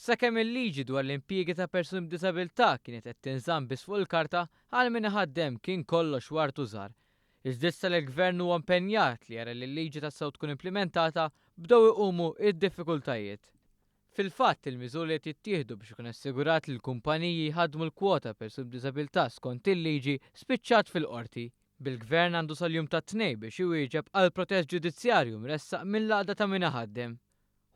Sakemm il-liġi dwar l-impjiegi ta' persuni b'diżabilità kienet qed tinżamm biss fuq il-karta, għal min iħaddem kien kollox wartu żgħar. Iżdissa li l-Gvern huwa impenjat li jara li l-liġi tassew tkun implementata bdew iqumu id-diffikultajiet. Fil-fatt il-miżuri li qed jittieħdu biex ikun assigurat li l-kumpaniji jħaddmu l-kwota persuni b'diżabilità skont il-liġi spiċċat fil-qorti. Bil-Gvern għandu sal-jum ta' tnejn biex iwieġeb għal protest ġudizzjarju mressaq mill-għaqda ta' min iħaddem.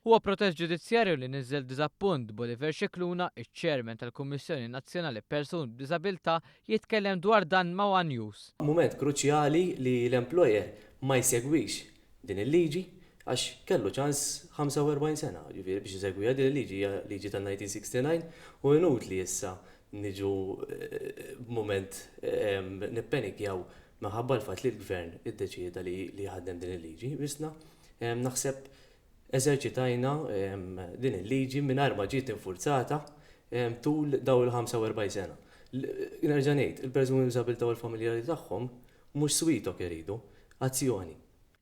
Huwa protest ġudizzjarju li niżżel diżappunt b'Oliver Scicluna, iċ-Chairman tal-Kummissjoni Nazzjonali Persuni b'Diżabilità, jitkellem dwar dan ma' One News. Mument kruċjali li l-employer ma jsegwix din il-liġi għax kellu ċans 45 sena, ġifieri biex isegwiha din il-liġi hija liġi tal-1969 u inutli issa niġu b'mument nippenikjaw minħabba l-fatt li l-Gvern iddeċieda li jħaddem din il-liġi. Bisna naħseb eżerċitajna din il-liġi mingħajr ma ġiet infurzata tul daw il-45 sena. Nerġa' ngħid, il-persuni b'diżabilità u l-familjari tagħhom mhux swietok iridu, azzjoni.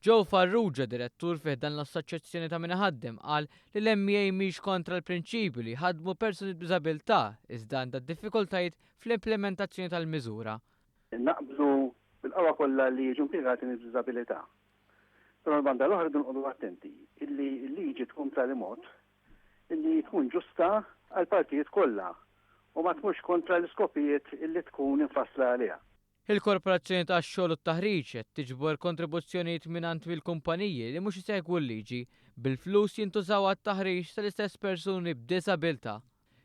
Joe Farrugia, direttur fih dan l-Assoċjazzjoni ta' min iħaddem, qal li l-MEA mhix kontra l-prinċipju li jħaddmu persuni b'diżabilità iżda għandha diffikultajiet fl-implementazzjoni tal-miżura. Naqblu bil-qawwa kollha li jiġu impjegati b'diżabilità. Però l-banda l-oħra dun qogħdu attenti illi l-liġi tkun tal mod illi tkun ġusta għal partijiet kollha u ma tmux kontra l-iskopijiet illi tkun infassla għaliha. Il-Korporazzjoni tax-Xogħol u t-Taħriġ qed tiġbor kontribuzzjonijiet mingħand mill-kumpaniji li mhux isegwu l-liġi bil-flus jintużaw għat-taħriġ tal-istess persuni b'diżabilità.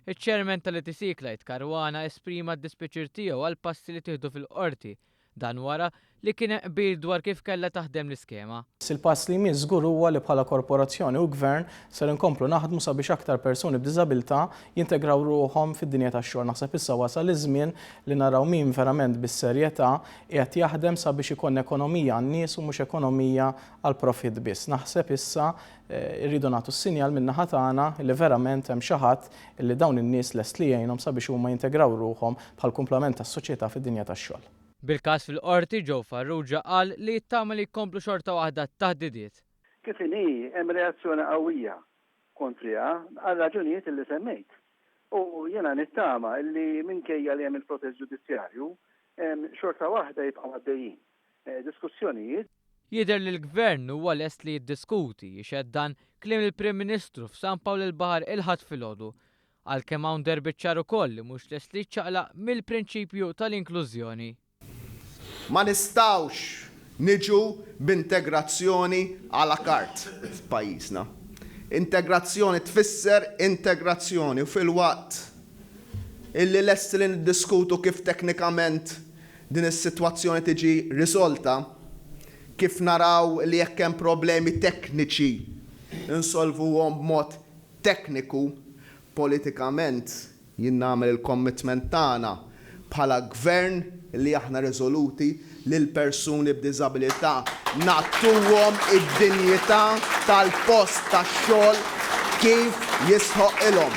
Iċ-Chairman tal-ETC Clyde Caruana esprima d-dispiċir tiegħu għal passi li tieħdu fil-qorti, dan wara li kien qbil dwar kif kellha taħdem l-iskema. Il-pass li jmiss żgur huwa li bħala korporazzjoni u gvern ser inkomplu naħdmu sabiex aktar persuni b'diżabilità jintegraw ruhom fid-dinja tax-xogħol. Naħseb issa wasal iż-żmien li naraw min verament bis-serjetà qiegħed jaħdem sabiex ikun ekonomija għan-nies u mhux ekonomija għal profit biss. Naħseb issa irridu nagħtu s-sinjal min-naħa tagħna li verament hemm xi ħadd li dawn in-nies lest li jgħinhom sabiex huma jintegraw ruhom bħal kumplament tas-soċjetà fid-dinja tax-xogħol. Bil-każ fil-qorti Joe Farrugia qal li jittama li jkomplu xorta waħda t-taħdidiet. Kif inhi hemm reazzjoni qawwija kontriha għal raġunijiet li semmejt. U jiena nittama li minkejja li hemm il-protest ġudizzjarju xorta waħda jibqgħu għaddejjin diskussjonijiet. Jidher li l-Gvern huwa lest li jiddiskuti jixed dan kliem il-Prim Ministru f'San Pawl il-Baħar il-ħadd filgħodu għalkemm hawn derbiċċar ukoll li mhux lest li jċaqlaq mill-prinċipju tal-inklużjoni. Ma nistawx niġu b'integrazzjoni à la carte f'pajjiżna. Integrazzjoni tfisser integrazzjoni u fil-waqt illi lesti li niddiskutu kif teknikament din is-sitwazzjoni tiġi risolta, kif naraw li jekk hemm problemi tekniċi insolvuhom b'mod tekniku, politikament jien nagħmel il-commitment tagħna bħala gvern li aħna riżoluti li l-persuni b'diżabilità nagħtuhom id-dinjità tal-post tax-xogħol kif jisħoq ilhom.